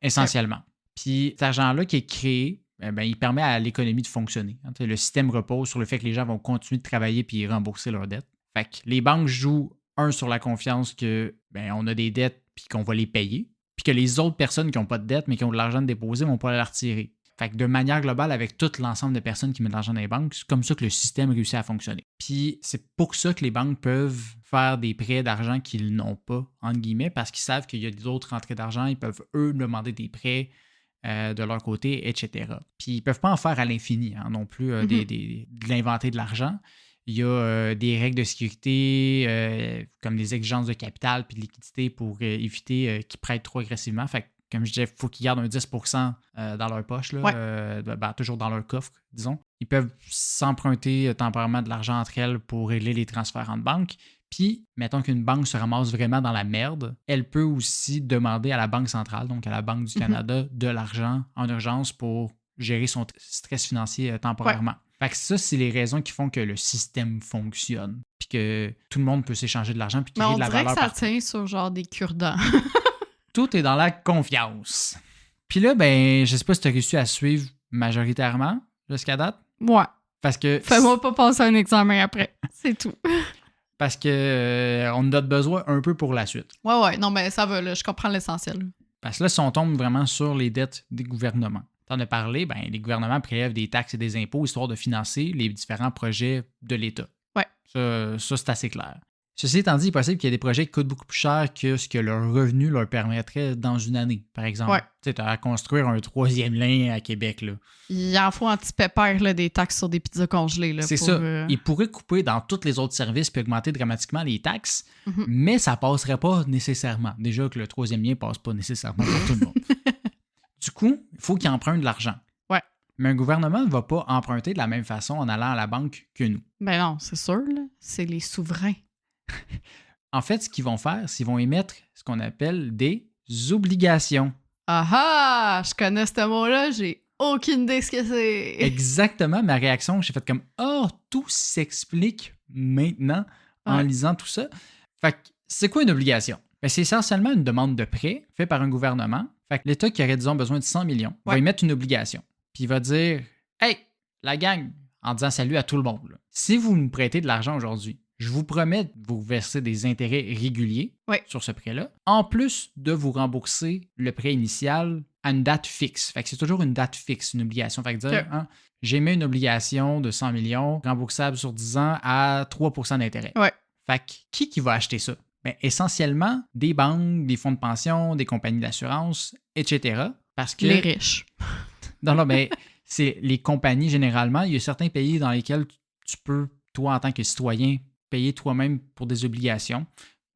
essentiellement. Puis cet argent-là qui est créé, ben, il permet à l'économie de fonctionner. Le système repose sur le fait que les gens vont continuer de travailler puis rembourser leurs dettes. Fait que les banques jouent, sur la confiance que ben, on a des dettes puis qu'on va les payer, puis que les autres personnes qui n'ont pas de dette mais qui ont de l'argent de déposer vont pas la retirer. Fait que de manière globale, avec tout l'ensemble de personnes qui mettent de l'argent dans les banques, c'est comme ça que le système réussit à fonctionner. Puis c'est pour ça que les banques peuvent faire des prêts d'argent qu'ils n'ont pas, entre guillemets, parce qu'ils savent qu'il y a d'autres rentrées d'argent, ils peuvent, eux, demander des prêts de leur côté, etc. Puis ils ne peuvent pas en faire à l'infini, non plus, de l'inventer de l'argent. Il y a des règles de sécurité, comme des exigences de capital puis de liquidité pour éviter qu'ils prêtent trop agressivement. Fait que, comme je disais, il faut qu'ils gardent un 10% dans leur poche, là, toujours dans leur coffre, disons. Ils peuvent s'emprunter temporairement de l'argent entre elles pour régler les transferts entre banques. Puis, mettons qu'une banque se ramasse vraiment dans la merde, elle peut aussi demander à la Banque centrale, donc à la Banque du Canada, de l'argent en urgence pour gérer son stress financier temporairement. Fait que ça, c'est les raisons qui font que le système fonctionne. Puis que tout le monde peut s'échanger de l'argent puis créer de la valeur. Mais on dirait que ça tient sur genre des cure-dents. Tout est dans la confiance. Puis là, ben, je sais pas si tu as réussi à suivre majoritairement jusqu'à date. Ouais. Parce que... Fais-moi pas passer un examen après. C'est tout. Parce que on a besoin un peu pour la suite. Ouais. Non, mais ça va, là. Je comprends l'essentiel. Parce que là, si on tombe vraiment sur les dettes des gouvernements. T'en as parlé, ben, les gouvernements prélèvent des taxes et des impôts histoire de financer les différents projets de l'État. Ouais. Ça, c'est assez clair. Ceci étant dit, il est possible qu'il y ait des projets qui coûtent beaucoup plus cher que ce que leur revenu leur permettrait dans une année, par exemple. Ouais. Tu sais, tu as à construire un 3e lien à Québec, là. Il en faut anti-pépère, là, des taxes sur des pizzas congelées. Là, c'est ça. Ils pourraient couper dans tous les autres services puis augmenter dramatiquement les taxes, mais ça passerait pas nécessairement. Déjà que le 3e lien passe pas nécessairement pour tout le monde. Du coup, il faut qu'ils empruntent de l'argent. Ouais. Mais un gouvernement ne va pas emprunter de la même façon en allant à la banque que nous. Ben non, c'est sûr, là. C'est les souverains. En fait, ce qu'ils vont faire, c'est qu'ils vont émettre ce qu'on appelle des obligations. Ah! Je connais ce mot-là, j'ai aucune idée ce que c'est. Exactement, ma réaction, j'ai fait comme « Oh, tout s'explique maintenant en lisant tout ça. » Fait que c'est quoi une obligation? Ben, c'est essentiellement une demande de prêt faite par un gouvernement. Fait que l'État qui aurait, disons, besoin de 100 millions va émettre une obligation. Puis il va dire « Hey, la gang! » en disant salut à tout le monde. Là. Si vous me prêtez de l'argent aujourd'hui, je vous promets de vous verser des intérêts réguliers sur ce prêt-là, en plus de vous rembourser le prêt initial à une date fixe. Fait que c'est toujours une date fixe, une obligation. Fait que dire, j'émets une obligation de 100 millions, remboursable sur 10 ans à 3% d'intérêt. Ouais. Fait que qui va acheter ça? Bien, essentiellement, des banques, des fonds de pension, des compagnies d'assurance, etc. Parce que... Les riches. Non, mais c'est les compagnies, généralement. Il y a certains pays dans lesquels tu peux, toi, en tant que citoyen, payer toi-même pour des obligations,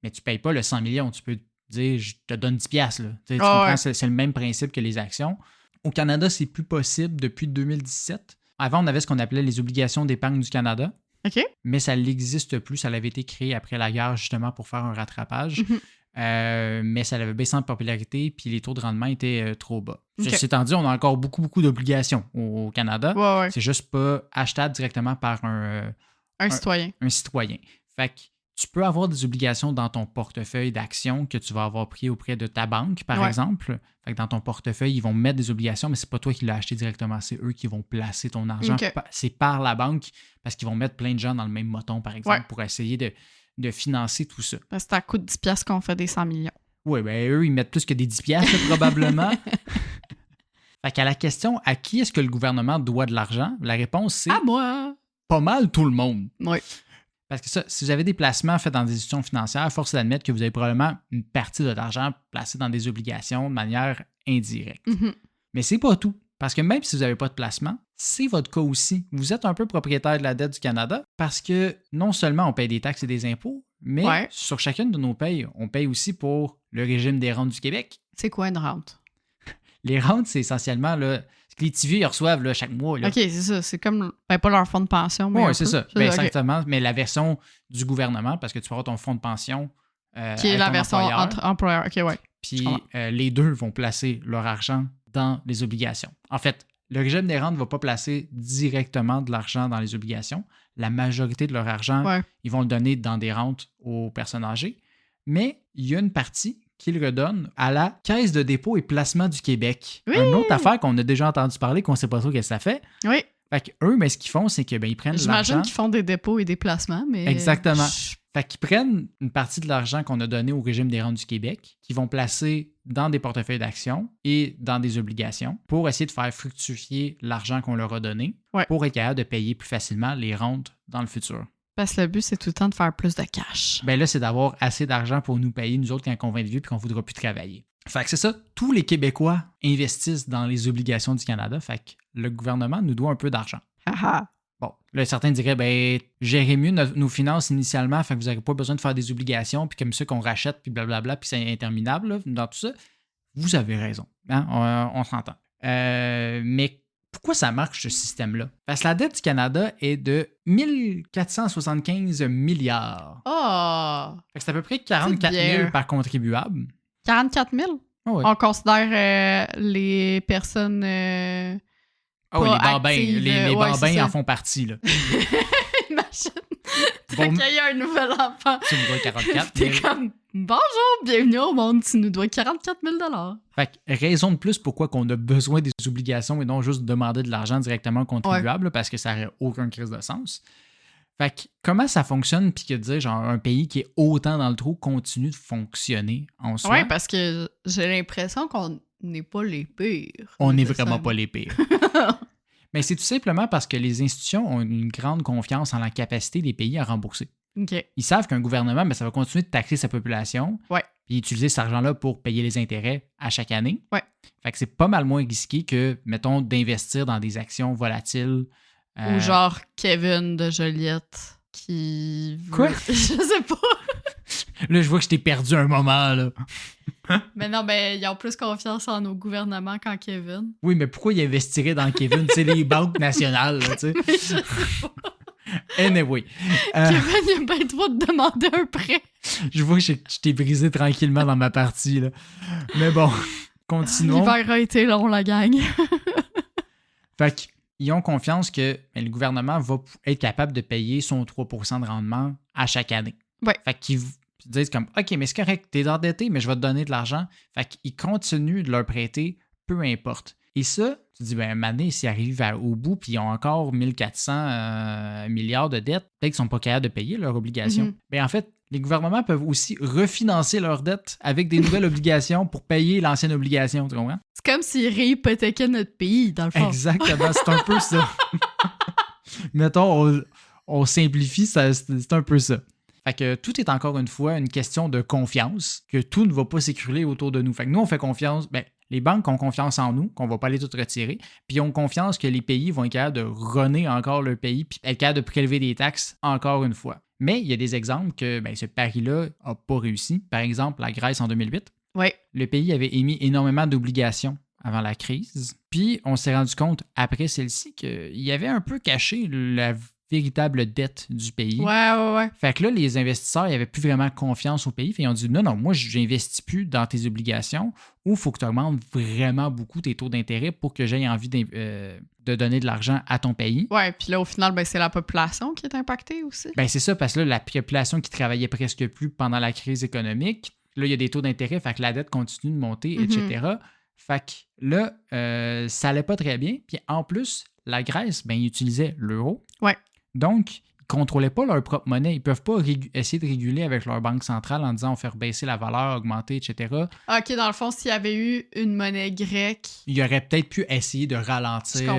mais tu ne payes pas le 100 millions. Tu peux dire, je te donne 10 piastres. Tu comprends? C'est le même principe que les actions. Au Canada, c'est plus possible depuis 2017. Avant, on avait ce qu'on appelait les obligations d'épargne du Canada. OK. Mais ça n'existe plus. Ça avait été créé après la guerre, justement, pour faire un rattrapage. Mais ça avait baissé en popularité, puis les taux de rendement étaient trop bas. Ceci étant dit, on a encore beaucoup d'obligations au Canada. Ouais. C'est juste pas achetable directement par un citoyen. Un citoyen. Fait que tu peux avoir des obligations dans ton portefeuille d'actions que tu vas avoir pris auprès de ta banque, par exemple. Fait que dans ton portefeuille, ils vont mettre des obligations, mais c'est pas toi qui l'as acheté directement. C'est eux qui vont placer ton argent. C'est par la banque parce qu'ils vont mettre plein de gens dans le même moton, par exemple, pour essayer de financer tout ça. Parce que c'est à coût de 10 piastres qu'on fait des 100 millions. Oui, bien, eux, ils mettent plus que des 10 piastres, probablement. Fait qu'à la question, à qui est-ce que le gouvernement doit de l'argent? La réponse, c'est... À moi! Pas mal tout le monde. Oui. Parce que ça, si vous avez des placements faits dans des institutions financières, force est d'admettre que vous avez probablement une partie de votre argent placé dans des obligations de manière indirecte. Mais c'est pas tout. Parce que même si vous n'avez pas de placement, c'est votre cas aussi. Vous êtes un peu propriétaire de la dette du Canada parce que non seulement on paye des taxes et des impôts, mais Ouais. sur chacune de nos payes, on paye aussi pour le régime des rentes du Québec. C'est quoi une rente? Les rentes, c'est essentiellement là, ce que les TVI ils reçoivent là, chaque mois. Là. OK, c'est ça. C'est comme, pas leur fonds de pension, mais Oui, c'est ça. OK. Exactement. Mais la version du gouvernement, parce que tu peux avoir ton fonds de pension Qui est avec la ton version employeur, entre employeurs. OK, ouais. puis les deux vont placer leur argent dans les obligations. En fait, le régime des rentes ne va pas placer directement de l'argent dans les obligations. La majorité de leur argent, Ouais. ils vont le donner dans des rentes aux personnes âgées. Mais il y a une partie qu'ils redonnent à la Caisse de dépôt et placement du Québec. Oui! Une autre affaire qu'on a déjà entendu parler, qu'on ne sait pas trop ce que ça fait. Oui. Fait qu'eux, mais ce qu'ils font, c'est qu'ils prennent J'imagine l'argent. qu'ils font des dépôts et des placements, mais... Exactement. Fait qu'ils prennent une partie de l'argent qu'on a donné au régime des rentes du Québec, qu'ils vont placer dans des portefeuilles d'actions et dans des obligations pour essayer de faire fructifier l'argent qu'on leur a donné pour être capable de payer plus facilement les rentes dans le futur. Parce que le but, c'est tout le temps de faire plus de cash. Ben là, c'est d'avoir assez d'argent pour nous payer, nous autres, quand on va être vieux puis qu'on ne voudra plus travailler. Fait que c'est ça. Tous les Québécois investissent dans les obligations du Canada. Fait que le gouvernement nous doit un peu d'argent. Haha. Bon, là, certains diraient, ben, gérez mieux nos finances initialement, fait que vous n'aurez pas besoin de faire des obligations, puis comme ça qu'on rachète, puis blablabla, puis c'est interminable, là, dans tout ça. Vous avez raison, hein? On s'entend. Mais pourquoi ça marche, ce système-là? Parce que la dette du Canada est de 1475 milliards. Oh! Fait que c'est à peu près 44 000 par contribuable. 44 000? Oh oui. On considère les personnes... Oh, les bambins, active, les ouais, bambins en font partie, là. Imagine, t'accueilles un nouvel enfant. Tu me dois 44 T'es 000. comme, bonjour, bienvenue au monde, tu nous dois 44 000 $. Fait que raison de plus pourquoi qu'on a besoin des obligations et non juste demander de l'argent directement au contribuable, parce que ça n'aurait aucun crise de sens. Fait que comment ça fonctionne, puis que dire, genre, un pays qui est autant dans le trou continue de fonctionner en soi? Ouais, parce que j'ai l'impression qu'on n'est pas les pires. On n'est vraiment pas les pires. Mais c'est tout simplement parce que les institutions ont une grande confiance en la capacité des pays à rembourser. OK. Ils savent qu'un gouvernement, ben, ça va continuer de taxer sa population, Ouais. puis utiliser cet argent-là pour payer les intérêts à chaque année. Ouais. Fait que c'est pas mal moins risqué que, mettons, d'investir dans des actions volatiles. Ou genre Kevin de Joliette qui... Quoi? Je sais pas. Là, je vois que je t'ai perdu un moment, là. Mais non, ben, ils ont plus confiance en nos gouvernements qu'en Kevin. Oui, mais pourquoi ils investiraient dans Kevin? C'est les banques nationales, là, tu sais. Mais je sais pas. Anyway. Kevin, il a bien trop de demander un prêt. Je vois que je t'ai brisé tranquillement dans ma partie, là. Mais bon, continuons. L'hiver a été long, la gang. Fait qu'ils ont confiance que le gouvernement va être capable de payer son 3% de rendement à chaque année. Ouais. Fait qu'ils disent comme, OK, mais c'est correct, t'es endetté, mais je vais te donner de l'argent. Fait qu'ils continuent de leur prêter, peu importe. Et ça, tu dis, ben, Mané, s'ils arrivent au bout, puis ils ont encore 1400 milliards de dettes, peut-être qu'ils ne sont pas capables de payer leurs obligations. Mhm. Ben, en fait, les gouvernements peuvent aussi refinancer leurs dettes avec des nouvelles obligations pour payer l'ancienne obligation, tu comprends? C'est comme s'ils réhypothéquaient notre pays, dans le fond. Exactement, c'est un peu ça. Mettons, on simplifie, c'est un peu ça. Fait que tout est encore une fois une question de confiance, que tout ne va pas s'écrouler autour de nous. Fait que nous, on fait confiance, ben, les banques ont confiance en nous, qu'on va pas aller tout retirer, puis ils ont confiance que les pays vont être capables de runner encore leur pays, puis être capables de prélever des taxes encore une fois. Mais il y a des exemples que ben, ce pari-là n'a pas réussi. Par exemple, la Grèce en 2008. Ouais. Le pays avait émis énormément d'obligations avant la crise. Puis, on s'est rendu compte, après celle-ci, qu'il y avait un peu caché la véritable dette du pays. Ouais. Fait que là, les investisseurs, ils n'avaient plus vraiment confiance au pays. Fait ils ont dit, non, moi, je n'investis plus dans tes obligations ou il faut que tu augmentes vraiment beaucoup tes taux d'intérêt pour que j'aie envie de donner de l'argent à ton pays. Ouais, puis là, au final, ben, c'est la population qui est impactée aussi. Ben c'est ça, parce que là, la population qui travaillait presque plus pendant la crise économique, là, il y a des taux d'intérêt, fait que la dette continue de monter, etc. Fait que là, ça allait pas très bien. Puis en plus, la Grèce, ben, ils utilisaient l'euro. Ouais. Donc, ils ne contrôlaient pas leur propre monnaie. Ils ne peuvent pas essayer de réguler avec leur banque centrale en disant on fait baisser la valeur, augmenter, etc. OK, dans le fond, s'il y avait eu une monnaie grecque... Il aurait peut-être pu essayer de ralentir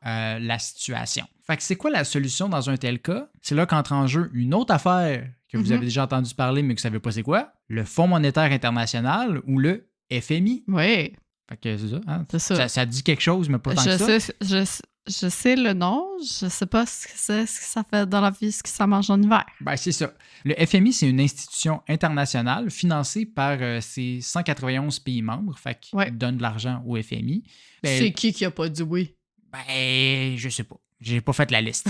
la situation. Fait que c'est quoi la solution dans un tel cas? C'est là qu'entre en jeu une autre affaire que vous avez déjà entendu parler, mais que vous ne savez pas c'est quoi. Le Fonds monétaire international ou le FMI. Oui. Fait que c'est ça, hein? C'est ça. Ça dit quelque chose, mais pas tant que ça. Je sais le nom, je sais pas ce que c'est, ce que ça fait dans la vie, ce que ça mange en hiver. Ben, c'est ça. Le FMI, c'est une institution internationale financée par ses 191 pays membres, fait qu'il Ouais. donne de l'argent au FMI. Ben, C'est qui a pas dit oui? Ben, je sais pas. J'ai pas fait la liste.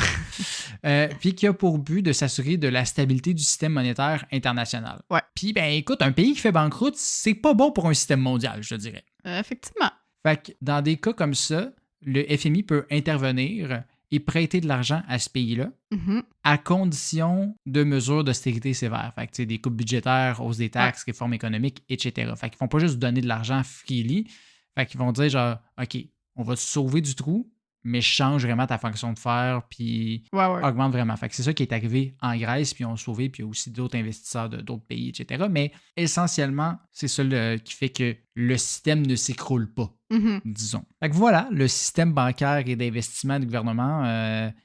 Puis qui a pour but de s'assurer de la stabilité du système monétaire international. Ouais. Puis, ben, écoute, un pays qui fait banqueroute, c'est pas bon pour un système mondial, je te dirais. Effectivement. Fait que dans des cas comme ça, le FMI peut intervenir et prêter de l'argent à ce pays-là Mhm. à condition de mesures d'austérité sévères. Fait que, tu sais, des coupes budgétaires, hausse des taxes, réformes économiques, etc. Fait qu'ils font pas juste donner de l'argent freely. Fait qu'ils vont dire genre, OK, on va te sauver du trou, mais change vraiment ta fonction de faire, puis Ouais. augmente vraiment. Fait que c'est ça qui est arrivé en Grèce, puis ils ont sauvé, puis il y a aussi d'autres investisseurs d'autres pays, etc. Mais essentiellement, c'est ça qui fait que le système ne s'écroule pas, Mhm. disons. Fait que voilà, le système bancaire et d'investissement du gouvernement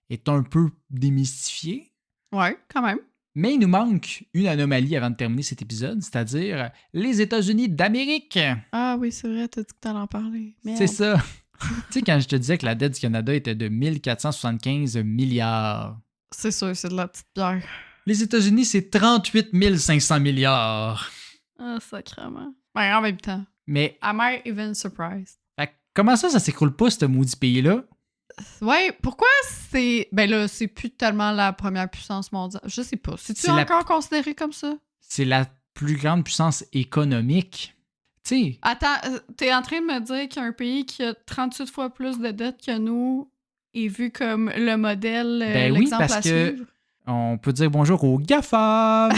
est un peu démystifié. Ouais, quand même. Mais il nous manque une anomalie avant de terminer cet épisode, c'est-à-dire les États-Unis d'Amérique. Ah oui, c'est vrai, t'as dit que t'allais en parler. Merde. C'est ça. Tu sais, quand je te disais que la dette du Canada était de 1475 milliards, C'est sûr, c'est de la petite bière. les États-Unis, c'est 38 500 milliards. Ah, sacrément. Ben, en même temps. Mais Am I even surprised? fait que comment ça s'écroule pas, ce maudit pays-là? Ouais, pourquoi c'est... Ben là, c'est plus tellement la première puissance mondiale. Je sais pas. C'est-tu C'est la- encore considéré comme ça? C'est la plus grande puissance économique. Tu sais, Attends, t'es en train de me dire qu'il y a un pays qui a 38 fois plus de dettes que nous est vu comme le modèle, Ben oui, l'exemple parce à que- suivre? on peut dire bonjour aux GAFA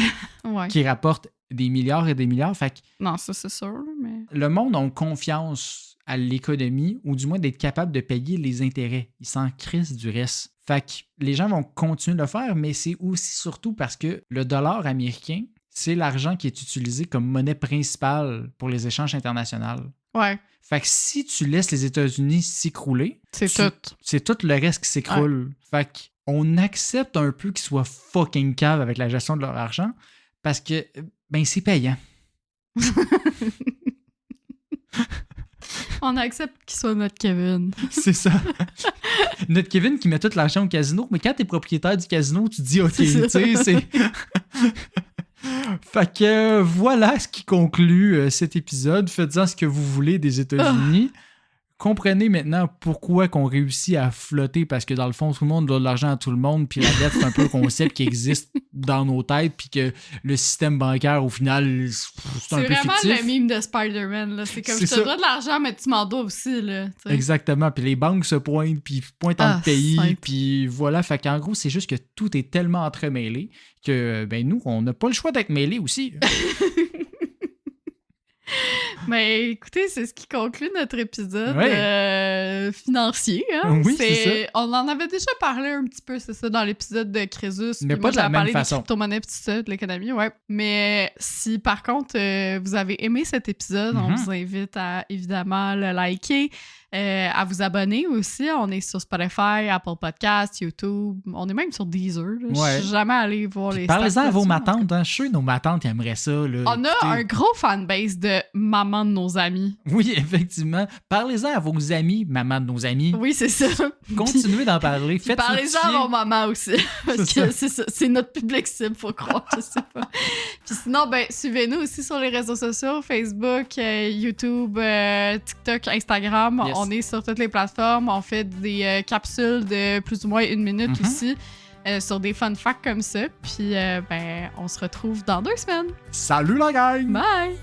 Ouais. qui rapportent des milliards et des milliards. Fait que Non, ça c'est sûr, là, mais... le monde a confiance à l'économie, ou du moins d'être capable de payer les intérêts. Ils s'en crissent du reste. Fait que les gens vont continuer de le faire, mais c'est aussi surtout parce que le dollar américain, c'est l'argent qui est utilisé comme monnaie principale pour les échanges internationaux. Ouais, Fait que si tu laisses les États-Unis s'écrouler, c'est Tu- tout. c'est tout le reste qui s'écroule. Fait qu'on accepte un peu qu'ils soient fucking cave avec la gestion de leur argent parce que, ben, c'est payant. On accepte qu'il soit notre Kevin. C'est ça. Notre Kevin qui met tout l'argent au casino, mais quand t'es propriétaire du casino, tu te dis, OK, C'est tu ça. sais, c'est... Fait que voilà ce qui conclut cet épisode. Faites-en ce que vous voulez des États-Unis. Comprenez maintenant pourquoi qu'on réussit à flotter, parce que dans le fond, tout le monde doit de l'argent à tout le monde, puis la dette, c'est un peu un concept qui existe dans nos têtes, puis que le système bancaire, au final, c'est un C'est peu vraiment fictif. le meme de Spider-Man, là. C'est comme, C'est je te ça. dois de l'argent, mais tu m'en dois aussi, là. tu sais. Exactement. Puis les banques se pointent, puis pointent Ah, en pays, simple. puis voilà. Fait qu'en gros, c'est juste que tout est tellement entremêlé que, ben nous, on n'a pas le choix d'être mêlés aussi. Mais écoutez, c'est ce qui conclut notre épisode Ouais. financier. Hein? Oui, c'est ça. On en avait déjà parlé un petit peu, c'est ça, dans l'épisode de Crésus. Mais Puis pas moi, de la j'avais même parlé façon. des crypto-monnaies et tout ça, de l'économie, ouais. Mais si par contre vous avez aimé cet épisode, on Mhm. vous invite à évidemment le liker, à vous abonner aussi. On est sur Spotify, Apple Podcasts, YouTube. On est même sur Deezer. Là. Je Ouais. suis jamais allée voir Puis les parlez-en stats à vos là-dessus, matantes. Hein. Je suis sûr que nos matantes ils aimeraient ça. Là. On a Écoutez. un gros fanbase de maman de nos amis. Oui, effectivement. Parlez-en à vos amis, maman de nos amis. Oui, c'est ça. Continuez d'en parler. Puis Faites parlez-en à vos mamans aussi. Parce C'est que c'est ça, c'est notre public cible, faut croire, je sais pas. Puis sinon, ben, suivez-nous aussi sur les réseaux sociaux, Facebook, YouTube, TikTok, Instagram. Yes. On est sur toutes les plateformes. On fait des capsules de plus ou moins 1 minute Mhm. aussi. Sur des fun facts comme ça. Puis, ben, on se retrouve dans 2 semaines. Salut la gang! Bye!